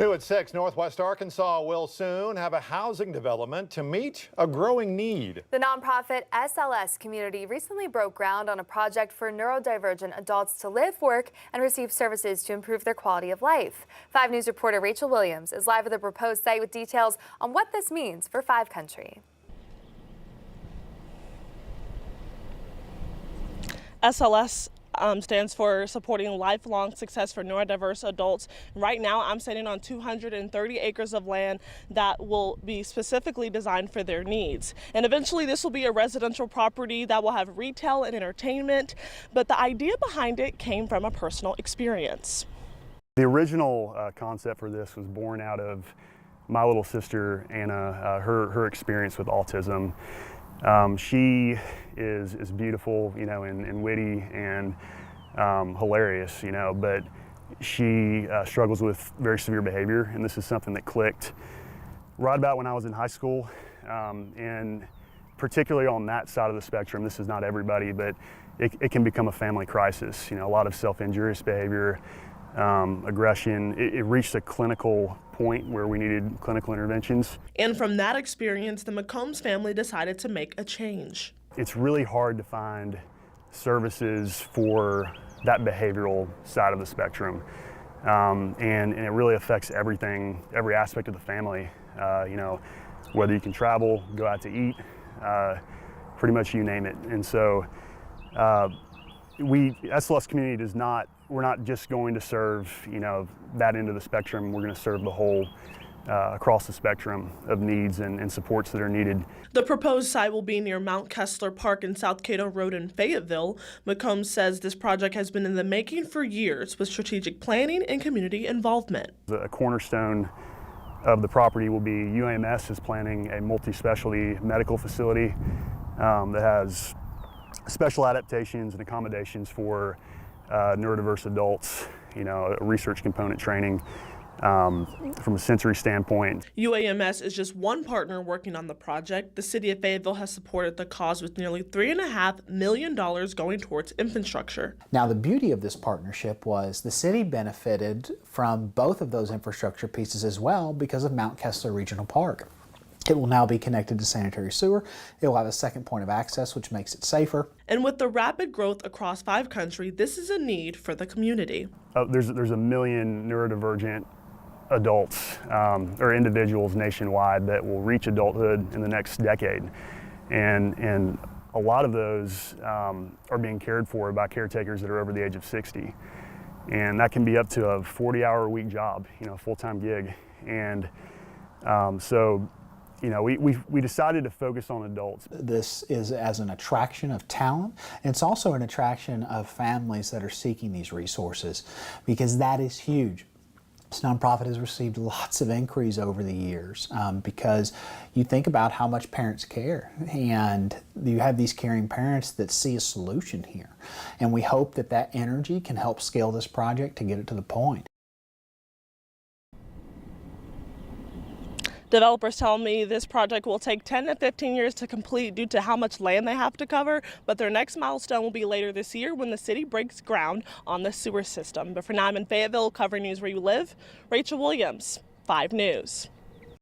New at 6, Northwest Arkansas will soon have a housing development to meet a growing need. The nonprofit SLS community recently broke ground on a project for neurodivergent adults to live, work, and receive services to improve their quality of life. 5 News reporter Rachel Williams is live at the proposed site with details on what this means for 5 Country. SLS stands for Supporting Lifelong Success for Neurodiverse Adults. Right now, I'm standing on 230 acres of land that will be specifically designed for their needs. And eventually, this will be a residential property that will have retail and entertainment. But the idea behind it came from a personal experience. The original concept for this was born out of my little sister, Anna, her experience with autism. She is beautiful, you know, and witty and hilarious, you know, but she struggles with very severe behavior, and this is something that clicked right about when I was in high school, and particularly on that side of the spectrum. This is not everybody, but it can become a family crisis, you know, a lot of self-injurious behavior, aggression. It reached a clinical point where we needed clinical interventions. And from that experience, the McCombs family decided to make a change. It's really hard to find services for that behavioral side of the spectrum. And it really affects everything, every aspect of the family. You know, whether you can travel, go out to eat, pretty much you name it. And so SLS community we're not just going to serve, you know, that end of the spectrum. We're going to serve the whole, across the spectrum of needs and supports that are needed. The proposed site will be near Mount Kessler Park and South Cato Road in Fayetteville. McCombs says this project has been in the making for years with strategic planning and community involvement. A cornerstone of the property will be UAMS is planning a multi-specialty medical facility that has special adaptations and accommodations for neurodiverse adults, you know, a research component training from a sensory standpoint. UAMS is just one partner working on the project. The city of Fayetteville has supported the cause with nearly $3.5 million going towards infrastructure. Now, the beauty of this partnership was the city benefited from both of those infrastructure pieces as well because of Mount Kessler Regional Park. It will now be connected to sanitary sewer. It will have a second point of access, which makes it safer. And with the rapid growth across 5 Country, this is a need for the community. There's a million neurodivergent adults or individuals nationwide that will reach adulthood in the next decade. And a lot of those are being cared for by caretakers that are over the age of 60. And that can be up to a 40-hour-a-week job, you know, a full-time gig. And so, you know, we decided to focus on adults. This is as an attraction of talent. It's also an attraction of families that are seeking these resources, because that is huge. This nonprofit has received lots of inquiries over the years because you think about how much parents care, and you have these caring parents that see a solution here. And we hope that that energy can help scale this project to get it to the point. Developers tell me this project will take 10 to 15 years to complete due to how much land they have to cover, but their next milestone will be later this year when the city breaks ground on the sewer system. But for now, I'm in Fayetteville covering news where you live. Rachel Williams, 5 News.